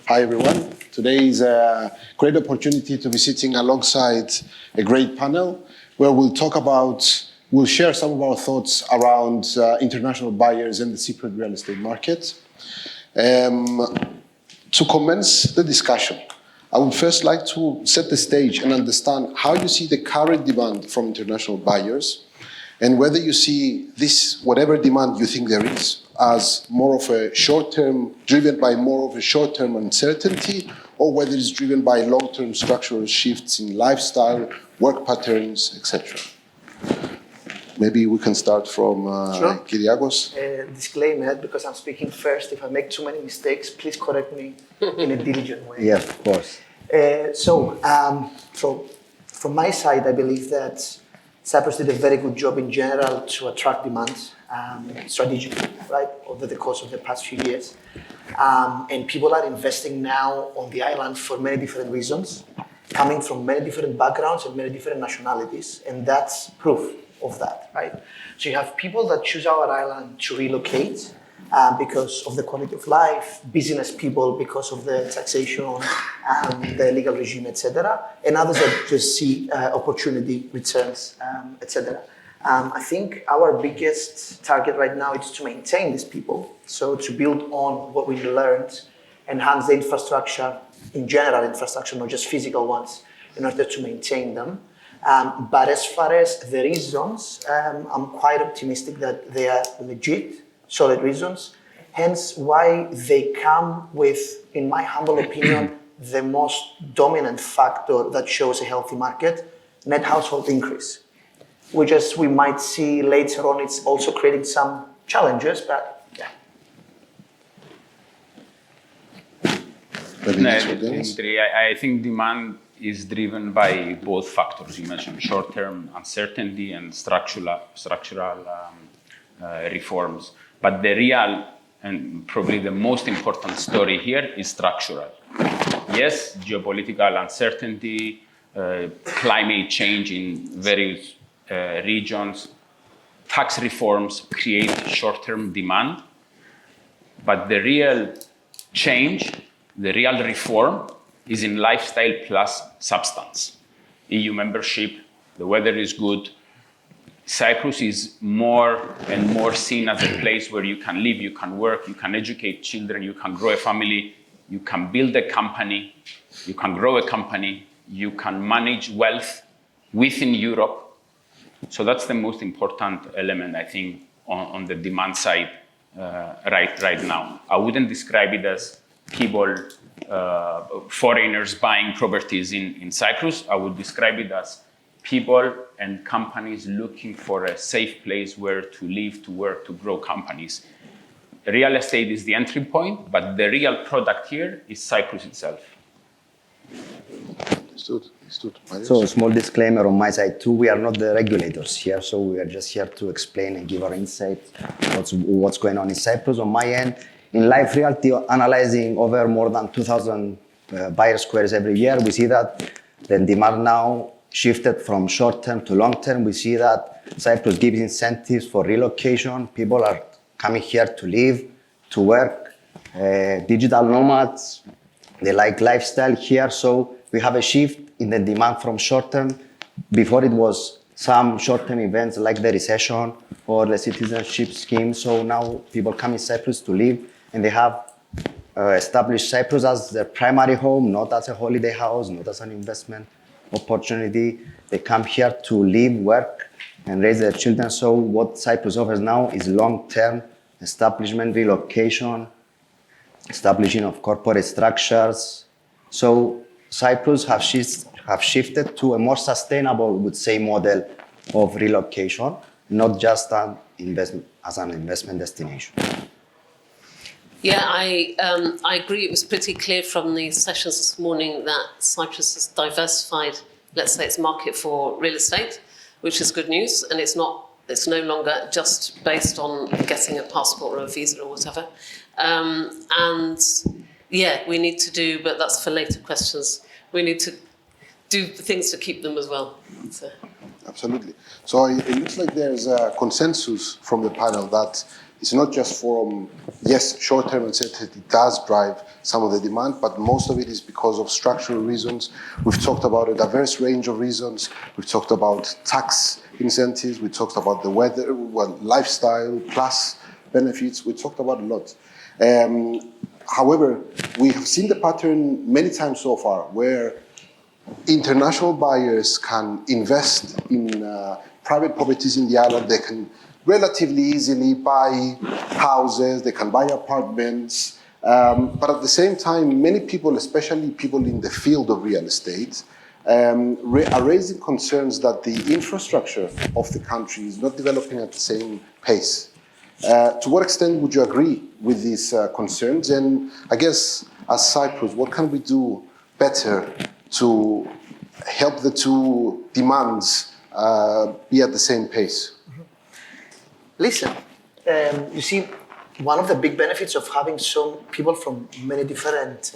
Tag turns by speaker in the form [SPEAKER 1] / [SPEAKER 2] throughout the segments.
[SPEAKER 1] Hi everyone. Today is a great opportunity to be sitting alongside a great panel where we'll share some of our thoughts around international buyers and the Cypriot real estate market. To commence the discussion, I would first like to set the stage and understand how you see the current demand from international buyers and whether you see this, whatever demand you think there is, as more of a short-term, driven by more of a short-term uncertainty, or whether it's driven by long-term structural shifts in lifestyle, work patterns, etc. Maybe we can start from Kyriakos.
[SPEAKER 2] Disclaimer, because I'm speaking first, if I make too many mistakes, please correct me in a diligent way.
[SPEAKER 3] Yes, of course.
[SPEAKER 2] So from my side, I believe that Cyprus did a very good job in general to attract demand strategically, right, over the course of the past few years. And people are investing now on the island for many different reasons, coming from many different backgrounds and many different nationalities, and that's proof of that, right? So you have people that choose our island to relocate because of the quality of life, business people because of the taxation, the legal regime, etc., and others that just see opportunity, returns, etc. I think our biggest target right now is to maintain these people, so to build on what we learned, enhance the infrastructure, in general infrastructure, not just physical ones, in order to maintain them. But as far as the reasons, I'm quite optimistic that they are legit, solid reasons, hence why they come with, in my humble opinion, the most dominant factor that shows a healthy market, net household increase. Which, as we might see later on, it's also creating some challenges, but yeah.
[SPEAKER 4] I think demand is driven by both factors you mentioned, short-term uncertainty and structural reforms. But the real and probably the most important story here is structural. Yes, geopolitical uncertainty, climate change in various regions, tax reforms create short-term demand, but the real change, the real reform is in lifestyle plus substance. EU membership, the weather is good. Cyprus is more and more seen as a place where you can live, you can work, you can educate children, you can grow a family, you can build a company, you can grow a company, you can manage wealth within Europe. So that's the most important element, I think, on the demand side right now. I wouldn't describe it as people, foreigners buying properties in Cyprus. I would describe it as people and companies looking for a safe place where to live, to work, to grow companies. Real estate is the entry point, but the real product here is Cyprus itself.
[SPEAKER 3] So a small disclaimer on my side too, we are not the regulators here, so we are just here to explain and give our insight what's going on in Cyprus. On my end, in live realty, analyzing over more than 2,000 buyer squares every year, we see that the demand now shifted from short-term to long-term. We see that Cyprus gives incentives for relocation. People are coming here to live, to work, digital nomads, they like lifestyle here, so we have a shift in the demand from short-term. Before it was some short-term events like the recession or the citizenship scheme. So now people come in Cyprus to live and they have established Cyprus as their primary home, not as a holiday house, not as an investment opportunity. They come here to live, work, and raise their children. So what Cyprus offers now is long-term establishment, relocation, establishing of corporate structures. So Cyprus have shifted to a more sustainable, would say, model of relocation, not just as an investment destination.
[SPEAKER 5] Yeah, I agree. It was pretty clear from the sessions this morning that Cyprus has diversified, let's say, its market for real estate, which is good news, and it's no longer just based on getting a passport or a visa or whatever. And yeah, we need to do, but that's for later questions. We need to do things to keep them as well. So.
[SPEAKER 1] Absolutely. So it looks like there's a consensus from the panel that It's not just from, yes, short-term uncertainty does drive some of the demand, but most of it is because of structural reasons. We've talked about a diverse range of reasons. We've talked about tax incentives. We talked about the weather, lifestyle, plus benefits. We talked about a lot. However, we have seen the pattern many times so far where international buyers can invest in private properties in the island. They can relatively easily buy houses, they can buy apartments. But at the same time, many people, especially people in the field of real estate, are raising concerns that the infrastructure of the country is not developing at the same pace. To what extent would you agree with these concerns? And I guess, as Cyprus, what can we do better to help the two demands be at the same pace?
[SPEAKER 2] Listen, you see, one of the big benefits of having some people from many different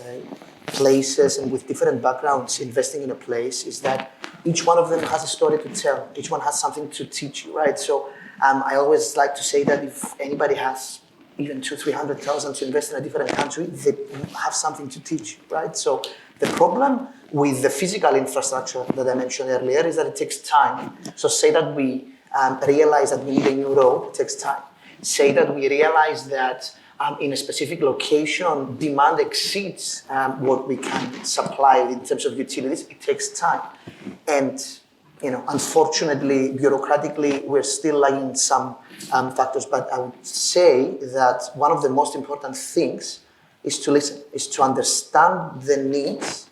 [SPEAKER 2] places and with different backgrounds investing in a place is that each one of them has a story to tell. Each one has something to teach you, right? So I always like to say that if anybody has even 200,000-300,000 to invest in a different country, they have something to teach, right? So the problem with the physical infrastructure that I mentioned earlier is that it takes time. So say that we realize that we need a new road, it takes time. Say that we realize that in a specific location, demand exceeds what we can supply in terms of utilities, it takes time. And unfortunately, bureaucratically, we're still lagging some factors. But I would say that one of the most important things is to listen, is to understand the needs,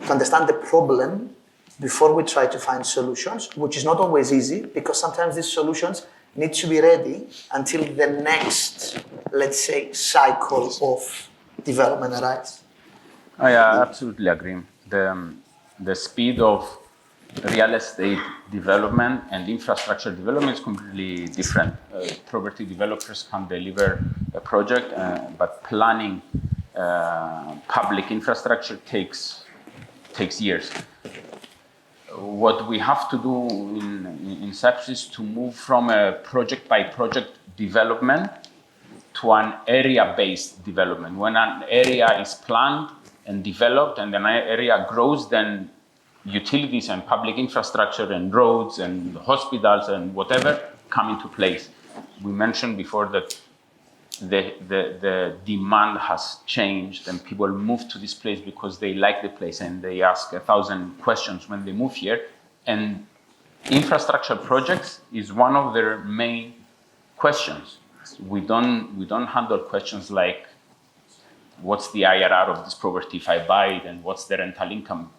[SPEAKER 2] to understand the problem before we try to find solutions, which is not always easy because sometimes these solutions need to be ready until the next, let's say, cycle of development arrives.
[SPEAKER 4] I absolutely agree. The speed of real estate development and infrastructure development is completely different. Property developers can deliver a project, but planning public infrastructure takes years. What we have to do in Cyprus is to move from a project-by-project development to an area-based development. When an area is planned and developed and an area grows, then utilities and public infrastructure and roads and hospitals and whatever come into place. We mentioned before that the demand has changed and people move to this place because they like the place and they ask 1,000 questions when they move here. And infrastructure projects is one of their main questions. We don't handle questions like what's the IRR of this property if I buy it and what's the rental income.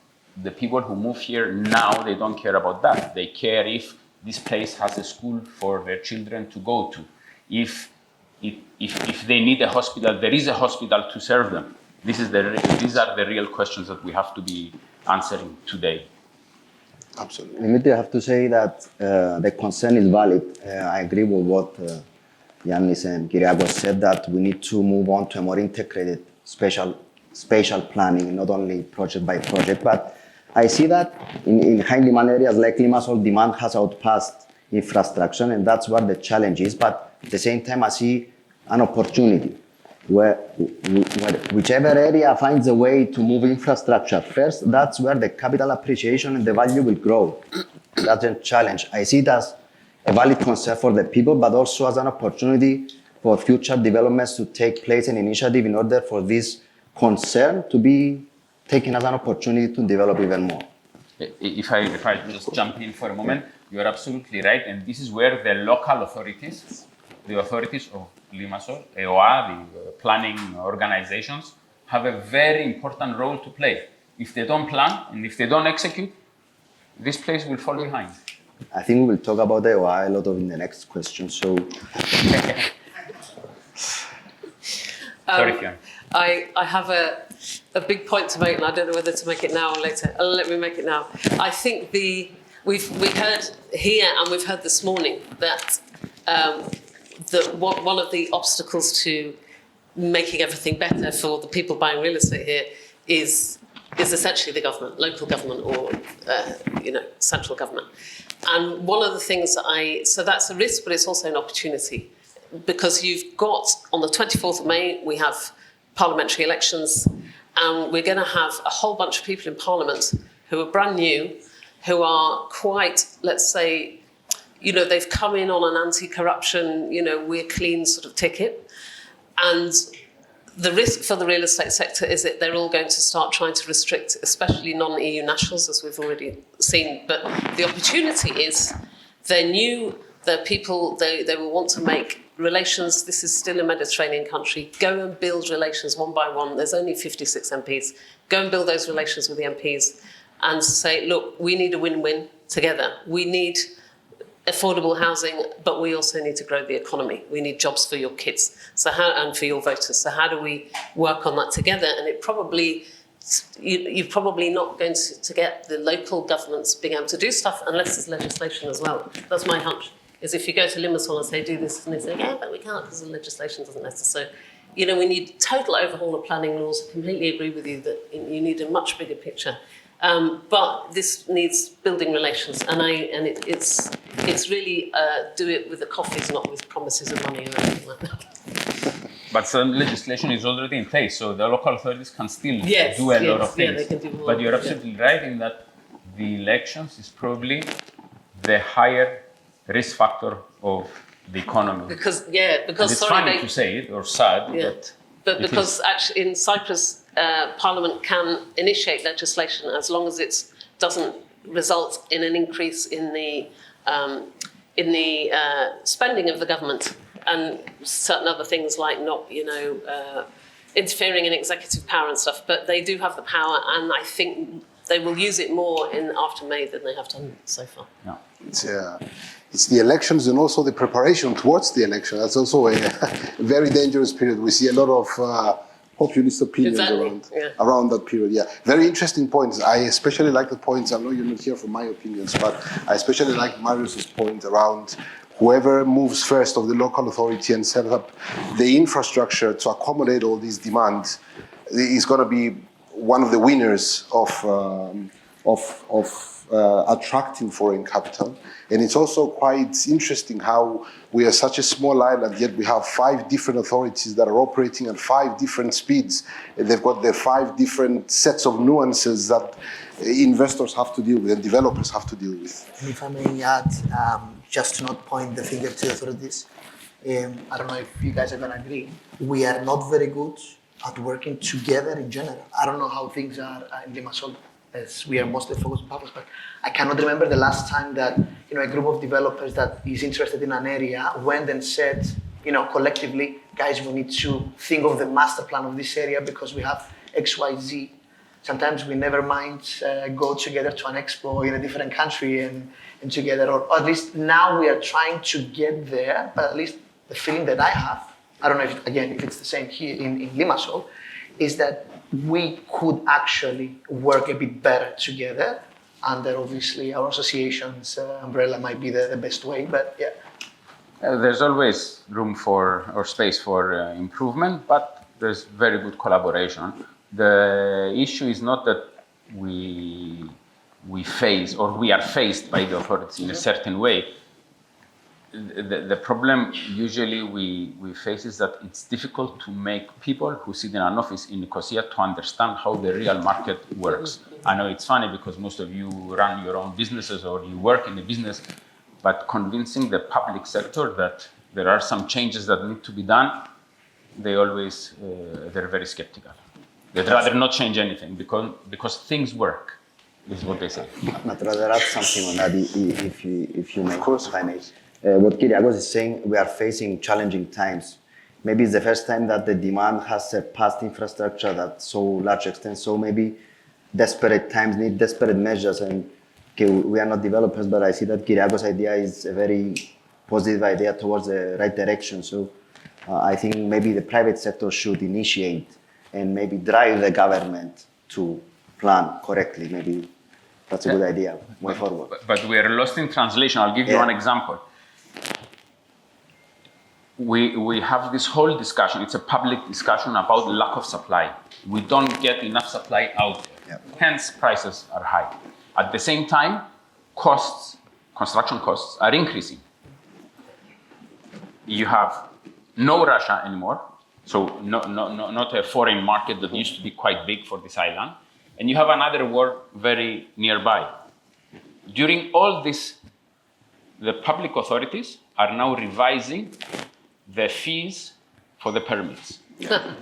[SPEAKER 4] The people who move here now, they don't care about that. They care if this place has a school for their children to go to. If they need a hospital, there is a hospital to serve them. These are the real questions that we have to be answering today.
[SPEAKER 1] Absolutely.
[SPEAKER 3] Dimitri, I have to say that the concern is valid. I agree with what Yannis and Kyriakos said, that we need to move on to a more integrated spatial planning, not only project by project. But I see that in high demand areas like Limassol, demand has outpaced infrastructure, and that's where the challenge is. But at the same time, I see an opportunity where whichever area finds a way to move infrastructure first, that's where the capital appreciation and the value will grow. That's a challenge. I see it as a valid concern for the people, but also as an opportunity for future developments to take place and initiative in order for this concern to be taken as an opportunity to develop even more.
[SPEAKER 4] If I just jump in for a moment, you're absolutely right. And this is where the local authorities, the authorities of Limassol, EOA, the planning organizations, have a very important role to play. If they don't plan and if they don't execute, this place will fall behind.
[SPEAKER 3] I think we will talk about EOA a lot in the next question. So,
[SPEAKER 4] sorry, Fiona.
[SPEAKER 5] I have a big point to make, and I don't know whether to make it now or later. Let me make it now. I think we've heard here and we've heard this morning that one of the obstacles to making everything better for the people buying real estate here is essentially the government, local government or central government. And one of the things so that's a risk, but it's also an opportunity. because you've got, on the 24th of May, we have parliamentary elections, and we're going to have a whole bunch of people in Parliament who are brand new, who are quite, let's say, they've come in on an anti-corruption, we're clean sort of ticket. And the risk for the real estate sector is that they're all going to start trying to restrict, especially non-EU nationals, as we've already seen. But the opportunity is they're new, they're people, they will want to make relations. This is still a Mediterranean country. Go and build relations one by one. There's only 56 MPs. Go and build those relations with the MPs and say, look, we need a win-win together. We need affordable housing, but we also need to grow the economy. We need jobs for your kids and for your voters. So how do we work on that together? And you're probably not going to get the local governments being able to do stuff unless there's legislation as well. That's my hunch, is if you go to Limassol and say, do this, and they say, yeah, but we can't because the legislation doesn't let us. So, we need total overhaul of planning laws. I completely agree with you that you need a much bigger picture. But this needs building relations, and it's really do it with the coffees, not with promises of money or anything like that.
[SPEAKER 4] But some legislation is already in place, so the local authorities can still do a lot of things.
[SPEAKER 5] Yeah, they can do more,
[SPEAKER 4] but you're absolutely right in that the elections is probably the higher risk factor of the economy.
[SPEAKER 5] Because
[SPEAKER 4] and it's funny to say it, or sad,
[SPEAKER 5] but because actually in Cyprus, Parliament can initiate legislation as long as it doesn't result in an increase in the spending of the government and certain other things like not, interfering in executive power and stuff. But they do have the power, and I think they will use it more after May than they have done so far.
[SPEAKER 4] Yeah.
[SPEAKER 1] It's the elections and also the preparation towards the election. That's also a very dangerous period. We see a lot of populist opinions around that period. Yeah, very interesting points. I especially like the points. I know you're not here for my opinions, but I especially like Marius's point around whoever moves first of the local authority and sets up the infrastructure to accommodate all these demands is going to be one of the winners of attracting foreign capital. And it's also quite interesting how we are such a small island, yet we have 5 different authorities that are operating at 5 different speeds. And they've got their 5 different sets of nuances that investors have to deal with and developers have to deal with.
[SPEAKER 2] And if I may add, just to not point the finger to the authorities, I don't know if you guys are going to agree, we are not very good at working together in general. I don't know how things are in Limassol, as we are mostly focused on public, but I cannot remember the last time that a group of developers that is interested in an area went and said, collectively, guys, we need to think of the master plan of this area because we have X, Y, Z. Sometimes we never mind go together to an expo in a different country and together, or at least now we are trying to get there. But at least the feeling that I have, I don't know if it's the same here in Limassol, is that we could actually work a bit better together under obviously our association's umbrella might be the best way, but yeah.
[SPEAKER 4] There's always room or space for improvement, but there's very good collaboration. The issue is not that we face or we are faced by the authorities in a certain way. The problem usually we face is that it's difficult to make people who sit in an office in Nicosia to understand how the real market works. I know it's funny because most of you run your own businesses or you work in a business, but convincing the public sector that there are some changes that need to be done, they're very skeptical. They'd rather not change anything because things work, is what they say.
[SPEAKER 3] I'd rather add something on that if you may. Of course, if I may. What Kyriakos is saying, we are facing challenging times. Maybe it's the first time that the demand has surpassed infrastructure at so large extent. So maybe desperate times need desperate measures. And we are not developers, but I see that Kyriakos' idea is a very positive idea towards the right direction. So I think maybe the private sector should initiate and maybe drive the government to plan correctly. Maybe that's a good idea going forward.
[SPEAKER 4] But we are lost in translation. I'll give you one example. We have this whole discussion. It's a public discussion about lack of supply. We don't get enough supply out there. Hence, prices are high. At the same time, construction costs are increasing. You have no Russia anymore, so not a foreign market that used to be quite big for this island, and you have another war very nearby. During all this, the public authorities are now revising the fees for the permits.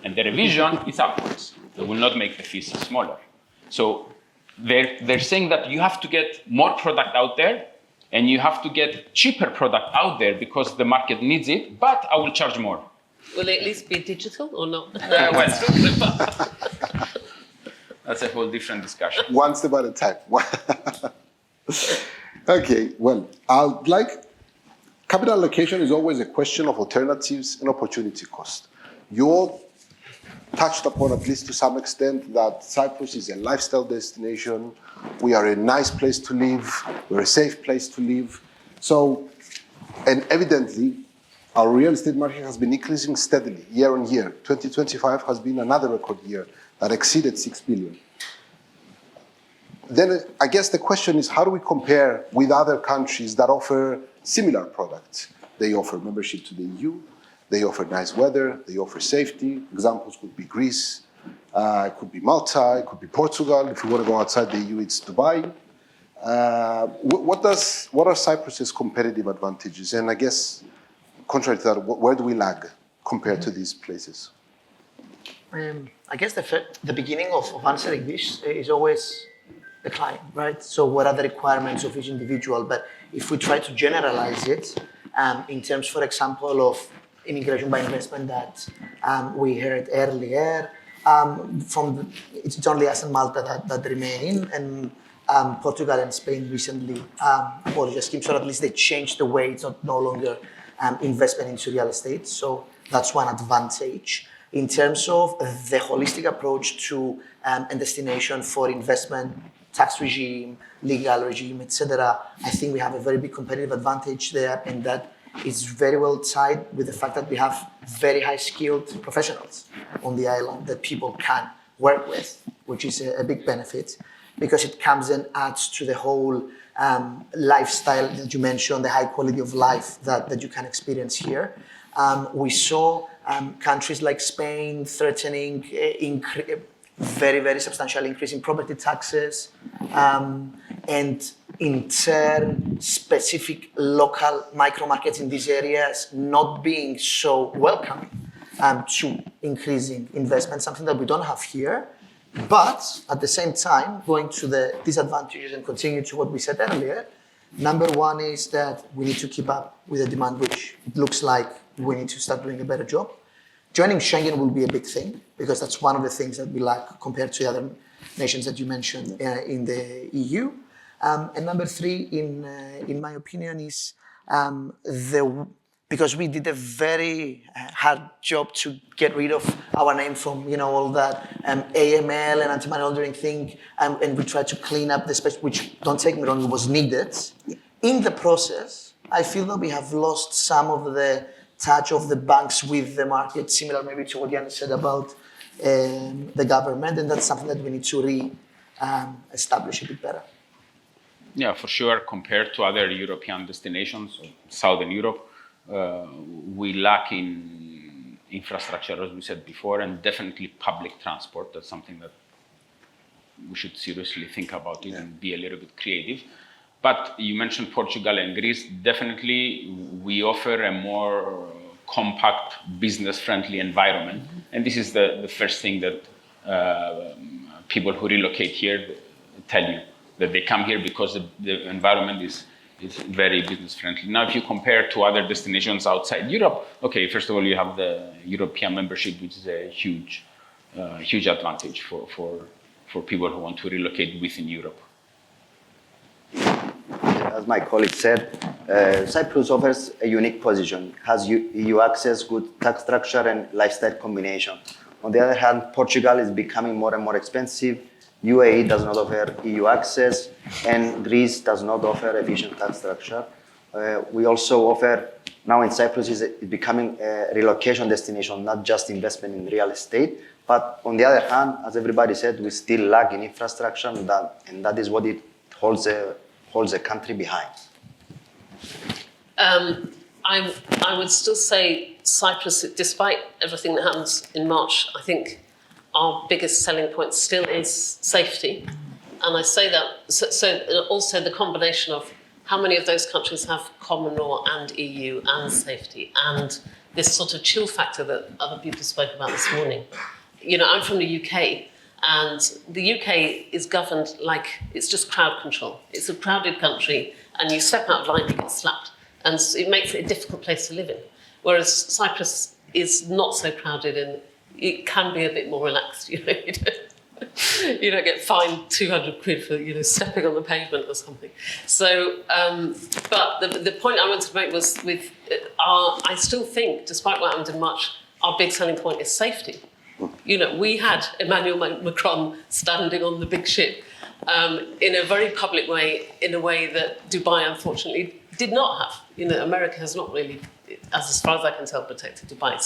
[SPEAKER 4] And the revision is upwards. They will not make the fees smaller. So they're saying that you have to get more product out there and you have to get cheaper product out there because the market needs it, but I will charge more.
[SPEAKER 5] Will it at least be digital or not?
[SPEAKER 4] That's a whole different discussion.
[SPEAKER 1] One step at a time. Okay, well, capital allocation is always a question of alternatives and opportunity cost. You all touched upon, at least to some extent, that Cyprus is a lifestyle destination. We are a nice place to live. We're a safe place to live. So, and evidently, our real estate market has been increasing steadily, year on year. 2025 has been another record year that exceeded 6 billion. Then I guess the question is, how do we compare with other countries that offer similar products? They offer membership to the EU, they offer nice weather, they offer safety. Examples could be Greece, it could be Malta, it could be Portugal. If you want to go outside the EU, it's Dubai. What are Cyprus's competitive advantages? And I guess, contrary to that, where do we lag compared to these places?
[SPEAKER 2] I guess the beginning of answering this is always the client, right? So what are the requirements of each individual? But if we try to generalize it, in terms, for example, of immigration by investment that we heard earlier, it's only us and Malta that remain, and Portugal and Spain recently abolished a scheme, so at least they changed the way it's no longer investment into real estate. So that's one advantage. In terms of the holistic approach to a destination for investment, tax regime, legal regime, etc., I think we have a very big competitive advantage there, and that is very well tied with the fact that we have very high skilled professionals on the island that people can work with, which is a big benefit because it comes and adds to the whole lifestyle that you mentioned, the high quality of life that you can experience here. We saw countries like Spain threatening very, very substantial increase in property taxes, and in turn, specific local micro markets in these areas not being so welcoming to increasing investment, something that we don't have here. But at the same time, going to the disadvantages and continue to what we said earlier, number one is that we need to keep up with the demand, which it looks like we need to start doing a better job. Joining Schengen will be a big thing because that's one of the things that we lack compared to other nations that you mentioned in the EU. And number three, in my opinion, is because we did a very hard job to get rid of our name from all that AML and anti-money laundering thing, and we tried to clean up the space, which, don't take me wrong, was needed. In the process, I feel that we have lost some of the touch of the banks with the market, similar maybe to what Yannis said about the government, and that's something that we need to re-establish a bit better.
[SPEAKER 4] Yeah, for sure. Compared to other European destinations, Southern Europe, we lack in infrastructure, as we said before, and definitely public transport. That's something that we should seriously think about it and be a little bit creative. But you mentioned Portugal and Greece. Definitely, we offer a more compact, business-friendly environment. And this is the first thing that people who relocate here tell you, that they come here because the environment is very business-friendly. Now, if you compare to other destinations outside Europe, okay, first of all, you have the European membership, which is a huge advantage for people who want to relocate within Europe.
[SPEAKER 3] As my colleague said, Cyprus offers a unique position, has EU access, good tax structure, and lifestyle combination. On the other hand, Portugal is becoming more and more expensive. UAE does not offer EU access, and Greece does not offer efficient tax structure. We also offer, now in Cyprus, is becoming a relocation destination, not just investment in real estate. But on the other hand, as everybody said, we still lag in infrastructure, and that is what it holds a country behind.
[SPEAKER 5] I would still say Cyprus, despite everything that happens in March, I think our biggest selling point still is safety. And I say that, so also the combination of how many of those countries have common law and EU and safety and this sort of chill factor that other people spoke about this morning. You know, I'm from the UK, and the UK is governed like it's just crowd control. It's a crowded country, and you step out of line, you get slapped. And it makes it a difficult place to live in. Whereas Cyprus is not so crowded, and it can be a bit more relaxed. You know, you don't get fined 200 quid for, you know, stepping on the pavement or something. So, but the point I wanted to make was with I still think, despite what happened in March, our big selling point is safety. You know, we had Emmanuel Macron standing on the big ship in a very public way, in a way that Dubai, unfortunately, did not have. You know, America has not really, as far as I can tell, protected Dubai.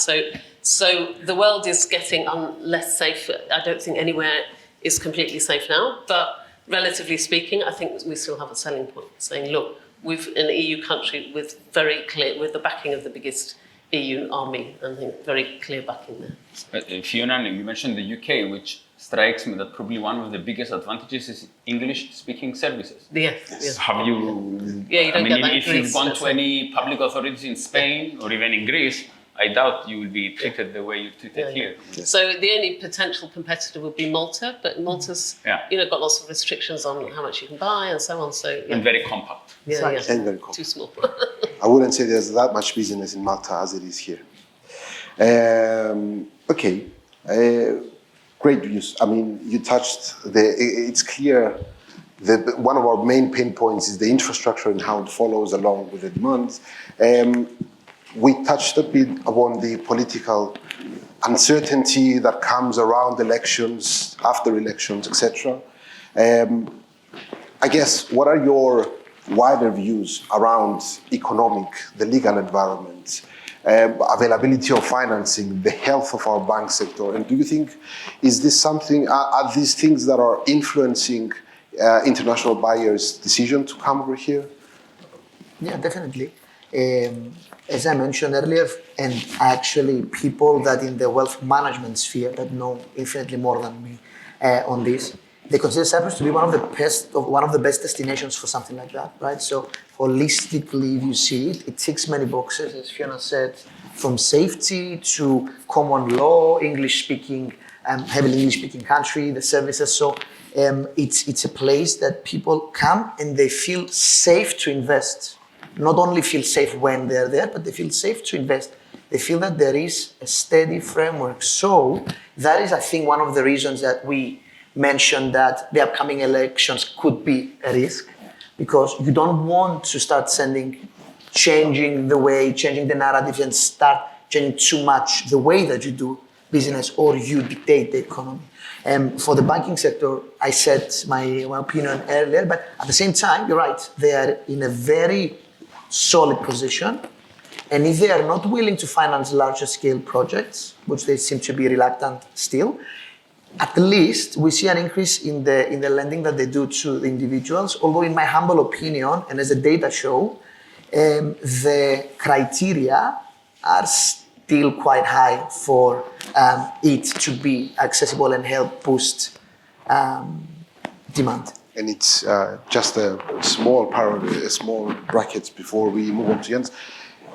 [SPEAKER 5] So the world is getting less safe. I don't think anywhere is completely safe now, but relatively speaking, I think we still have a selling point, saying, look, we've an EU country with the backing of the biggest EU army, and I think very clear backing there.
[SPEAKER 4] Fiona, you mentioned the UK, which strikes me that probably one of the biggest advantages is English-speaking services.
[SPEAKER 5] Yes.
[SPEAKER 4] Have you?
[SPEAKER 5] Yeah, you don't get that in
[SPEAKER 4] if
[SPEAKER 5] Greece,
[SPEAKER 4] you've gone to any public authorities in Spain or even in Greece, I doubt you will be treated the way you're treated here.
[SPEAKER 5] Yes. So the only potential competitor would be Malta, but Malta's got lots of restrictions on how much you can buy and so on. So
[SPEAKER 4] and very compact.
[SPEAKER 1] And very compact.
[SPEAKER 5] Too small.
[SPEAKER 1] I wouldn't say there's that much business in Malta as it is here. Okay. Great news. I mean, you touched it's clear that one of our main pain points is the infrastructure and how it follows along with the demand. We touched a bit upon the political uncertainty that comes around elections, after elections, etc. I guess, what are your wider views around the legal environment, availability of financing, the health of our bank sector? And do you think, is this something, are these things that are influencing international buyers' decision to come over here?
[SPEAKER 2] Yeah, definitely. As I mentioned earlier, and actually people that in the wealth management sphere that know infinitely more than me on this, they consider Cyprus to be one of the best destinations for something like that, right? So holistically, if you see it, it ticks many boxes, as Fiona said, from safety to common law, English-speaking, heavily English-speaking country, the services. So it's a place that people come and they feel safe to invest. Not only feel safe when they're there, but they feel safe to invest. They feel that there is a steady framework. So that is, I think, one of the reasons that we mentioned that the upcoming elections could be a risk, because you don't want to start changing the narrative and start changing too much the way that you do business or you dictate the economy. For the banking sector, I said my opinion earlier, but at the same time, you're right, they are in a very solid position. And if they are not willing to finance larger scale projects, which they seem to be reluctant still, at least we see an increase in the lending that they do to the individuals. Although in my humble opinion, and as the data show, the criteria are still quite high for it to be accessible and help boost demand.
[SPEAKER 1] And it's just a small bracket before we move on to Jens.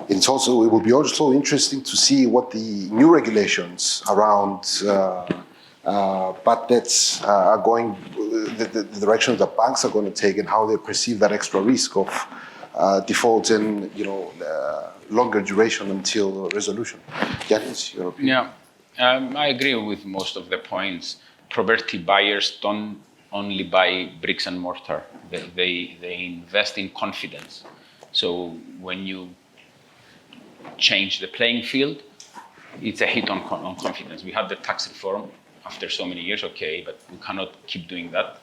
[SPEAKER 1] It will be also interesting to see what the new regulations around bad debts are going, the direction that banks are going to take, and how they perceive that extra risk of default and longer duration until resolution. Jens, your opinion?
[SPEAKER 4] Yeah, I agree with most of the points. Property buyers don't only buy bricks and mortar. They invest in confidence. So when you change the playing field, it's a hit on confidence. We had the tax reform after so many years, okay, but we cannot keep doing that.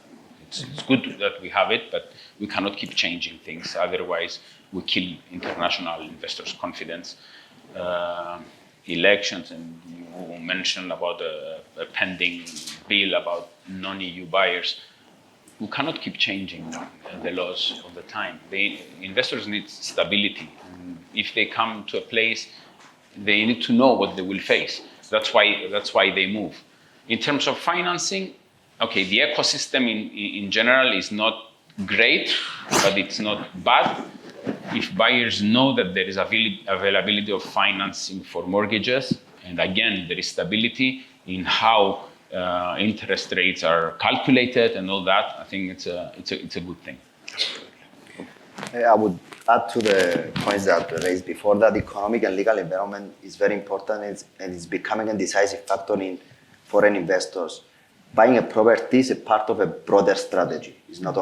[SPEAKER 4] It's good that we have it, but we cannot keep changing things. Otherwise, we kill international investors' confidence. Elections, and you mentioned about a pending bill about non-EU buyers. We cannot keep changing the laws all the time. The investors need stability. And if they come to a place, they need to know what they will face. That's why they move. In terms of financing, okay, the ecosystem in general is not great, but it's not bad. If buyers know that there is availability of financing for mortgages, and again, there is stability in how interest rates are calculated and all that, I think it's a good thing.
[SPEAKER 3] I would add to the points that were raised before that economic and legal environment is very important and it's becoming a decisive factor in foreign investors. Buying a property is a part of a broader strategy. It's not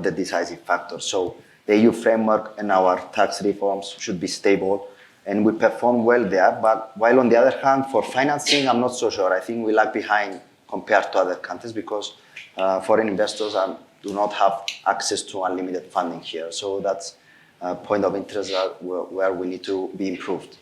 [SPEAKER 3] the decisive factor. So the EU framework and our tax reforms should be stable and we perform well there. But while on the other hand, for financing, I'm not so sure. I think we lag behind compared to other countries because foreign investors do not have access to unlimited funding here. So that's a point of interest where we need to be improved.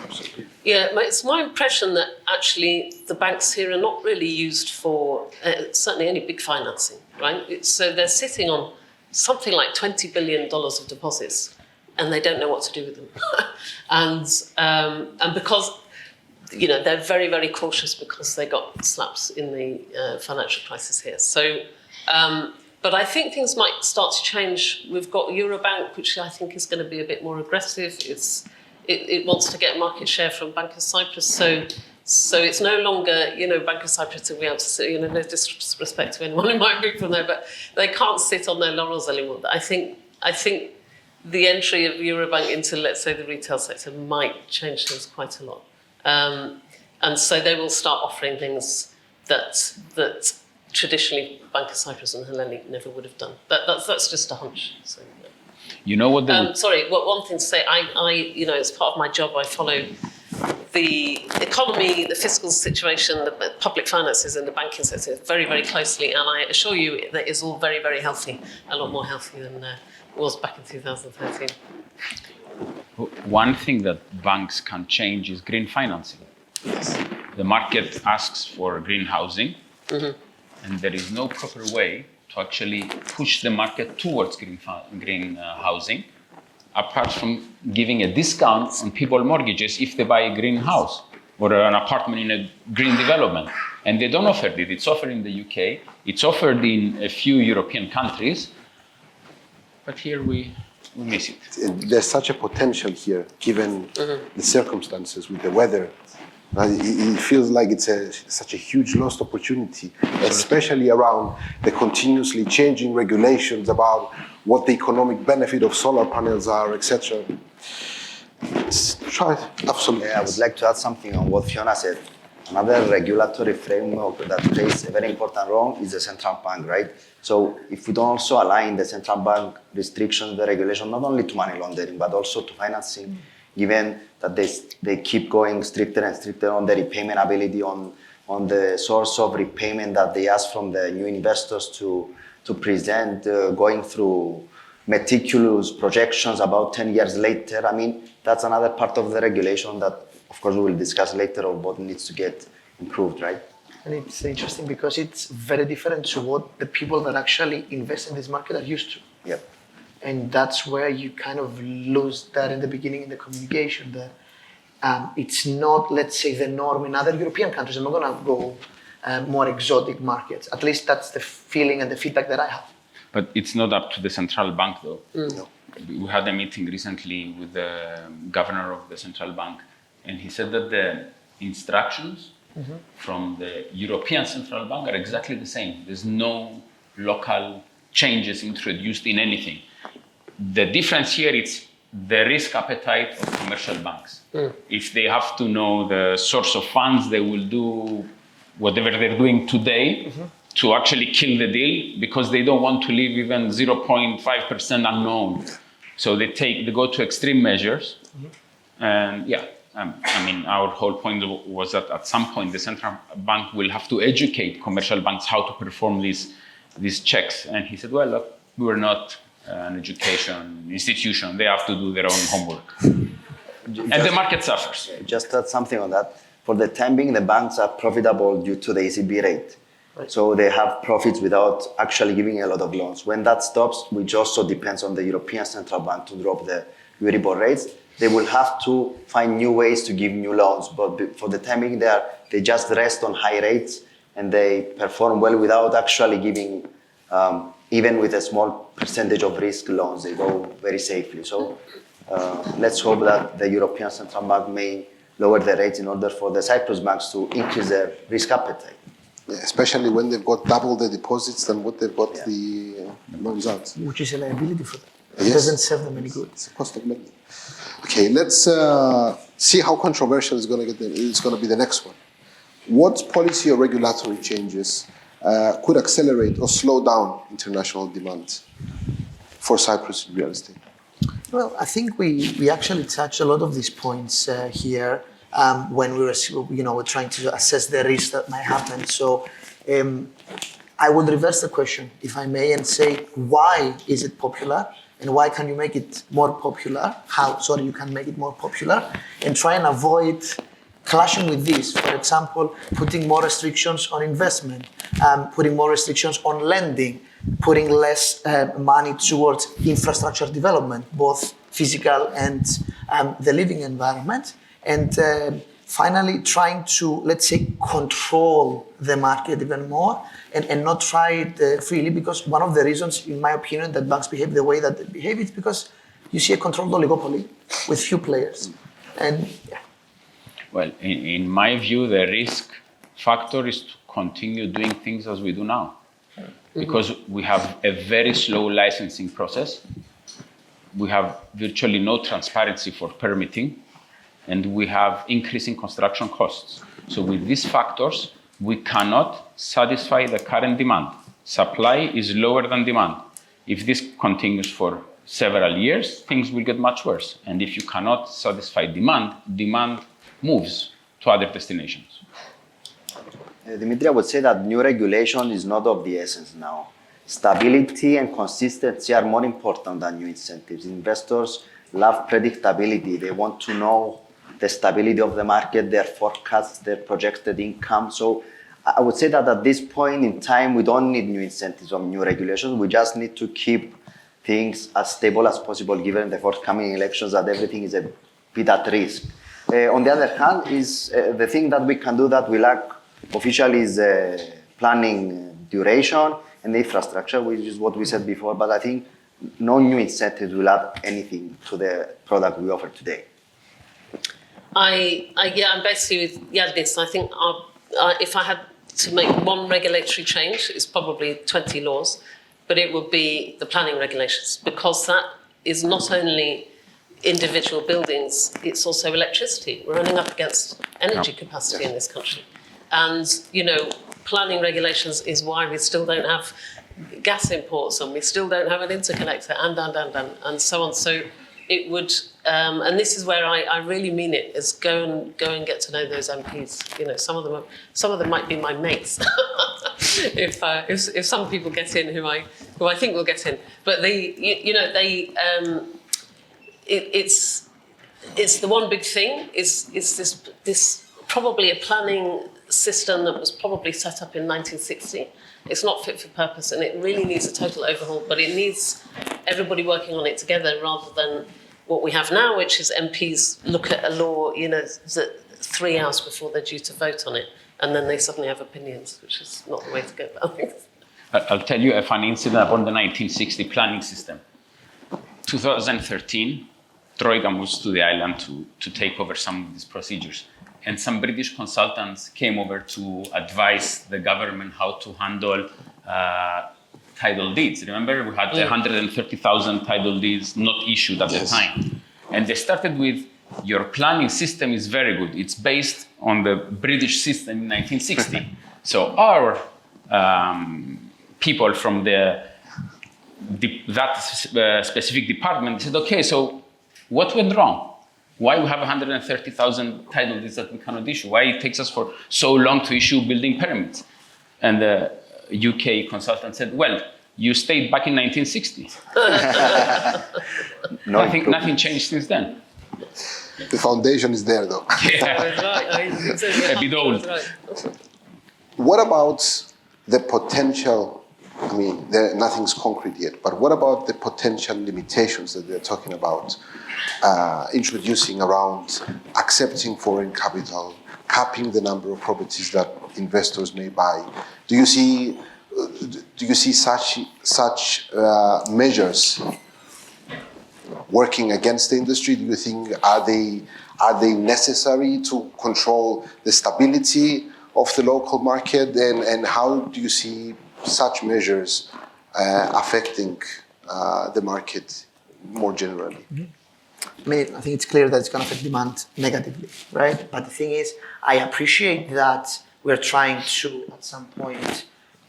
[SPEAKER 1] Absolutely.
[SPEAKER 5] Yeah, it's my impression that actually the banks here are not really used for certainly any big financing, right? So they're sitting on something like $20 billion of deposits and they don't know what to do with them. and because, they're very, very cautious because they got slaps in the financial crisis here. So, but I think things might start to change. We've got Eurobank, which I think is going to be a bit more aggressive. It wants to get market share from Bank of Cyprus. So it's no longer, Bank of Cyprus will be able to sit, no disrespect to anyone in my group from there, but they can't sit on their laurels anymore. I think the entry of Eurobank into, let's say, the retail sector might change things quite a lot. And so they will start offering things that traditionally Bank of Cyprus and Hellenic never would have done. That's just a hunch. So, yeah.
[SPEAKER 4] You know what the...
[SPEAKER 5] Sorry, one thing to say, I as part of my job, I follow the economy, the fiscal situation, the public finances and the banking sector very, very closely. And I assure you that it's all very, very healthy, a lot more healthy than it was back in 2013.
[SPEAKER 4] One thing that banks can change is green financing.
[SPEAKER 5] Yes.
[SPEAKER 4] The market asks for green housing, and there is no proper way to actually push the market towards green housing, apart from giving a discount on people's mortgages if they buy a green house or an apartment in a green development. And they don't offer it. It's offered in the UK. It's offered in a few European countries. But here we miss it.
[SPEAKER 1] There's such a potential here, given the circumstances with the weather. It feels like it's such a huge lost opportunity, especially around the continuously changing regulations about what the economic benefit of solar panels are, etc. Absolutely.
[SPEAKER 3] Yeah, I would like to add something on what Fiona said. Another regulatory framework that plays a very important role is the central bank, right? So if we don't also align the central bank restrictions, the regulation, not only to money laundering, but also to financing, given that they keep going stricter and stricter on the repayment ability, on the source of repayment that they ask from the new investors to present, going through meticulous projections about 10 years later. I mean, that's another part of the regulation that, of course, we will discuss later on what needs to get improved, right?
[SPEAKER 2] And it's interesting because it's very different to what the people that actually invest in this market are used to.
[SPEAKER 3] Yep.
[SPEAKER 2] And that's where you kind of lose that in the beginning in the communication, that it's not, let's say, the norm in other European countries. I'm not going to go more exotic markets. At least that's the feeling and the feedback that I have.
[SPEAKER 4] But it's not up to the central bank, though.
[SPEAKER 2] No.
[SPEAKER 4] We had a meeting recently with the governor of the central bank, and he said that the instructions from the European Central Bank are exactly the same. There's no local changes introduced in anything. The difference here is the risk appetite of commercial banks. If they have to know the source of funds, they will do whatever they're doing today to actually kill the deal because they don't want to leave even 0.5% unknown. So they go to extreme measures. And our whole point was that at some point the central bank will have to educate commercial banks how to perform these checks. And he said, well, look, we're not an education institution. They have to do their own homework. And the market suffers.
[SPEAKER 3] Just add something on that. For the time being, the banks are profitable due to the ECB rate. Right. So they have profits without actually giving a lot of loans. When that stops, which also depends on the European Central Bank to drop the Euribor rates, they will have to find new ways to give new loans. But for the time being, they just rest on high rates and they perform well without actually giving, even with a small percentage of risk loans, they go very safely. So let's hope that the European Central Bank may lower the rates in order for the Cyprus banks to increase their risk appetite.
[SPEAKER 1] Yeah, especially when they've got double the deposits than what they've got the loans out.
[SPEAKER 2] Which is a liability for them. It
[SPEAKER 1] Yes.
[SPEAKER 2] doesn't serve them any good.
[SPEAKER 1] It's a cost of money. Okay, let's see how controversial it's going to be the next one. What policy or regulatory changes could accelerate or slow down international demand for Cyprus in real estate?
[SPEAKER 2] Well, I think we actually touched a lot of these points here when we're trying to assess the risk that might happen. So I would reverse the question, if I may, and say, why is it popular? And why can you make it more popular? You can make it more popular and try and avoid clashing with this. For example, putting more restrictions on investment, putting more restrictions on lending, putting less money towards infrastructure development, both physical and the living environment. And finally, trying to, let's say, control the market even more and not try it freely, because one of the reasons, in my opinion, that banks behave the way that they behave is because you see a controlled oligopoly with few players. And yeah.
[SPEAKER 4] Well, in my view, the risk factor is to continue doing things as we do now. Because we have a very slow licensing process. We have virtually no transparency for permitting, and we have increasing construction costs. So with these factors, we cannot satisfy the current demand. Supply is lower than demand. If this continues for several years, things will get much worse. And if you cannot satisfy demand, demand moves to other destinations.
[SPEAKER 3] Dimitri, I would say that new regulation is not of the essence now. Stability and consistency are more important than new incentives. Investors love predictability. They want to know the stability of the market, their forecasts, their projected income. So I would say that at this point in time, we don't need new incentives or new regulations. We just need to keep things as stable as possible, given the forthcoming elections, that everything is a bit at risk. On the other hand, is the thing that we can do that we lack officially is planning duration and infrastructure, which is what we said before. But I think no new incentives will add anything to the product we offer today.
[SPEAKER 5] I'm basically with Yadnis. I think if I had to make one regulatory change, it's probably 20 laws, but it would be the planning regulations, because that is not only individual buildings, it's also electricity. We're running up against energy capacity in this country. And, planning regulations is why we still don't have gas imports and we still don't have an interconnector and so on. So it would, and this is where I really mean it, is go and get to know those MPs. Some of them might be my mates. if some people get in who I think will get in, but it's the one big thing is this probably a planning system that was probably set up in 1960. It's not fit for purpose, and it really needs a total overhaul, but it needs everybody working on it together rather than what we have now, which is MPs look at a law, 3 hours before they're due to vote on it, and then they suddenly have opinions, which is not the way to go about things.
[SPEAKER 4] I'll tell you a funny incident about the 1960 planning system. 2013, Troika moves to the island to take over some of these procedures. And some British consultants came over to advise the government how to handle title deeds. Remember, we had 130,000 title deeds not issued at the time. And they started with, your planning system is very good. It's based on the British system in 1960. So our people from that specific department said, okay, so what went wrong? Why we have 130,000 title deeds that we cannot issue? Why it takes us for so long to issue building permits? And the UK consultant said, well, you stayed back in 1960. Nothing changed since then.
[SPEAKER 1] The foundation is there, though.
[SPEAKER 4] A bit old.
[SPEAKER 1] What about the potential I mean, nothing's concrete yet. But what about the potential limitations that they're talking about, introducing around accepting foreign capital, capping the number of properties that investors may buy? Do you see such measures working against the industry? Do you think are they necessary to control the stability of the local market? And how do you see such measures affecting the market more generally?
[SPEAKER 2] I mean, I think it's clear that it's going to affect demand negatively, right? But the thing is, I appreciate that we're trying to, at some point,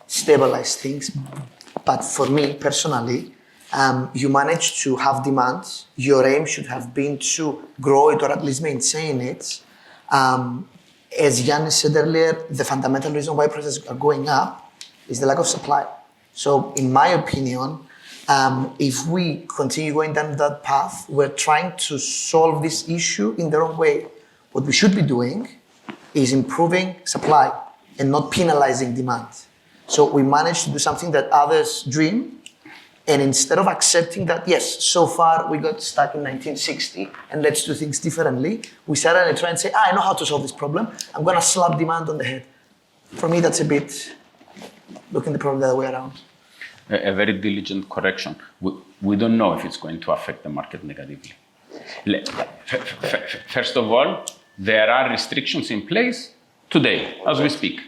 [SPEAKER 2] stabilize things. But for me, personally, you manage to have demand. Your aim should have been to grow it or at least maintain it. As Yannis said earlier, the fundamental reason why prices are going up is the lack of supply. So in my opinion, if we continue going down that path, we're trying to solve this issue in the wrong way. What we should be doing is improving supply and not penalizing demand. So we managed to do something that others dream. And instead of accepting that, yes, so far we got stuck in 1960 and let's do things differently, we started and try and say, I know how to solve this problem. I'm going to slap demand on the head. For me, that's a bit looking the problem the other way around.
[SPEAKER 4] A very diligent correction. We don't know if it's going to affect the market negatively. First of all, there are restrictions in place today, as we speak.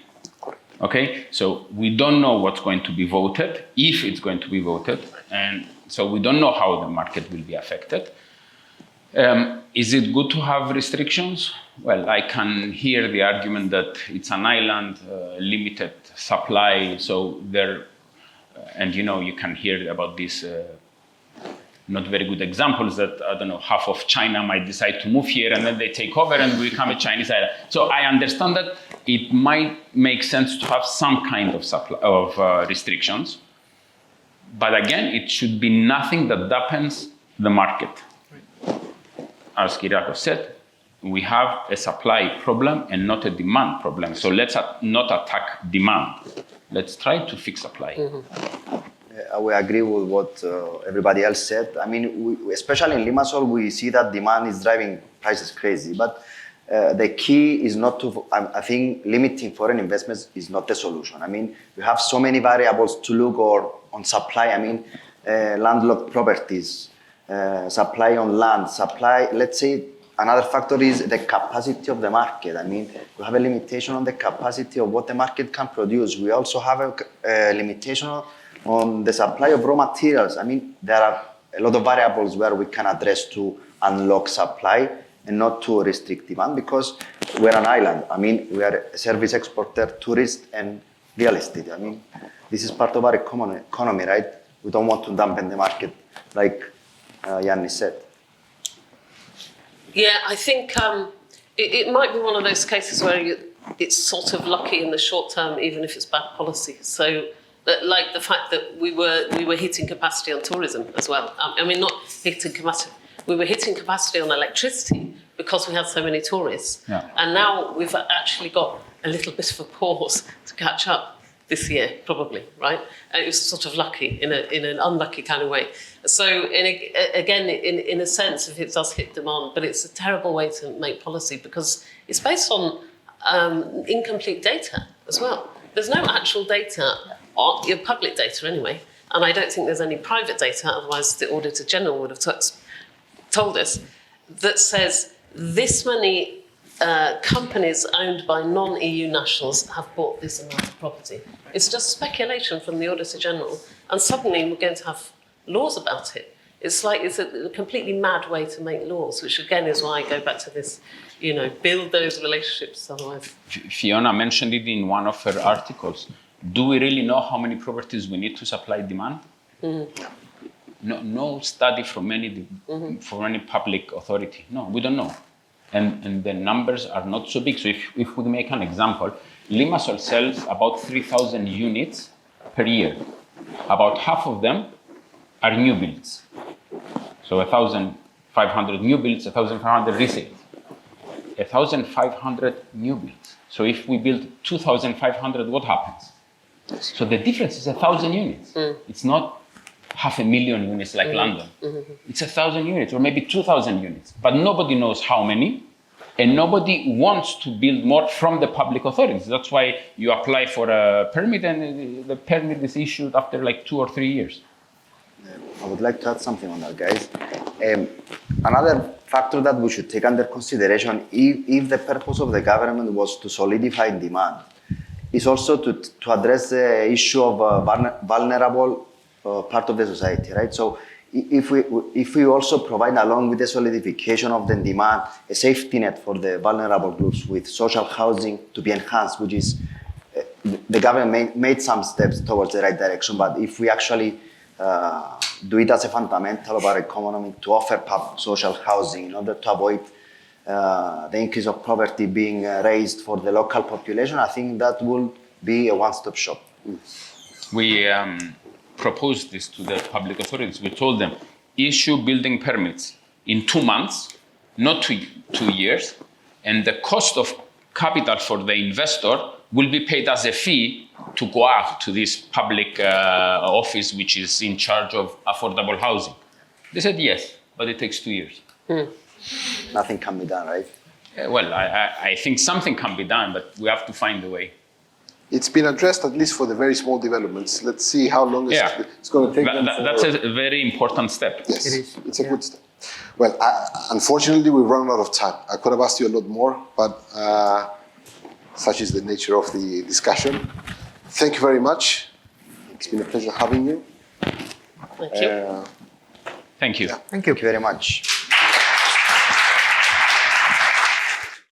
[SPEAKER 4] Okay, so we don't know what's going to be voted, if it's going to be voted, and so we don't know how the market will be affected. Is it good to have restrictions? Well, I can hear the argument that it's an island, limited supply, so there, and you can hear about these not very good examples that, I don't know, half of China might decide to move here and then they take over and we become a Chinese island. So I understand that it might make sense to have some kind of supply, of restrictions. But again, it should be nothing that dampens the market. As Kyriakos said, we have a supply problem and not a demand problem. So let's not attack demand. Let's try to fix supply.
[SPEAKER 3] Mm-hmm. We agree with what everybody else said. I mean, especially in Limassol, we see that demand is driving prices crazy. But the key is not to, I think limiting foreign investments is not the solution. I mean, we have so many variables to look on supply. I mean, landlocked properties, supply on land, supply, let's say, another factor is the capacity of the market. I mean, we have a limitation on the capacity of what the market can produce. We also have a limitation on the supply of raw materials. I mean, there are a lot of variables where we can address to unlock supply and not to restrict demand because we're an island. I mean, we are a service exporter, tourist, and real estate. I mean, this is part of our economy, right? We don't want to dampen the market, like Yannis said.
[SPEAKER 5] Yeah, I think it might be one of those cases where it's sort of lucky in the short term, even if it's bad policy. So, like the fact that we were hitting capacity on tourism as well. I mean, not hitting capacity. We were hitting capacity on electricity because we had so many tourists. Yeah. And now we've actually got a little bit of a pause to catch up this year, probably, right? It was sort of lucky in an unlucky kind of way. So, in a sense, if it does hit demand, but it's a terrible way to make policy because it's based on incomplete data as well. There's no actual data, your public data anyway, and I don't think there's any private data, otherwise the Auditor General would have told us, that says this many companies owned by non-EU nationals have bought this amount of property. It's just speculation from the Auditor General, and suddenly we're going to have laws about it. It's like it's a completely mad way to make laws, which again is why I go back to this, build those relationships. Otherwise,
[SPEAKER 4] Fiona mentioned it in one of her articles. Do we really know how many properties we need to supply demand? Mm-hmm. No study from any public authority. No, we don't know. And the numbers are not so big. So if we make an example, Limassol sells about 3,000 units per year. About half of them are new builds. So 1,500 new builds, 1,500 resales. 1,500 new builds. So if we build 2,500, what happens? So the difference is 1,000 units. It's not 500,000 units like London. It's 1,000 units or maybe 2,000 units, but nobody knows how many, and nobody wants to build more from the public authorities. That's why you apply for a permit, and the permit is issued after like 2 or 3 years.
[SPEAKER 3] I would like to add something on that, guys. Another factor that we should take under consideration, if the purpose of the government was to solidify demand, is also to address the issue of vulnerable part of the society, right? So if we also provide, along with the solidification of the demand, a safety net for the vulnerable groups with social housing to be enhanced, which is, the government made some steps towards the right direction, but if we actually do it as a fundamental of our economy to offer social housing in order to avoid the increase of poverty being raised for the local population, I think that will be a one-stop shop.
[SPEAKER 4] We proposed this to the public authorities. We told them, issue building permits in 2 months, not 2 years, and the cost of capital for the investor will be paid as a fee to go out to this public office which is in charge of affordable housing. They said yes, but it takes 2 years.
[SPEAKER 3] Nothing can be done, right?
[SPEAKER 4] Well, I think something can be done, but we have to find a way.
[SPEAKER 1] It's been addressed at least for the very small developments. Let's see how long it's going to take them.
[SPEAKER 4] That's a very important step.
[SPEAKER 1] Yes,
[SPEAKER 2] It is,
[SPEAKER 1] it's a good step. Well, unfortunately, we've run out of time. I could have asked you a lot more, but such is the nature of the discussion. Thank you very much. It's been a pleasure having you.
[SPEAKER 5] Thank you.
[SPEAKER 4] Thank you.
[SPEAKER 3] Thank you very much.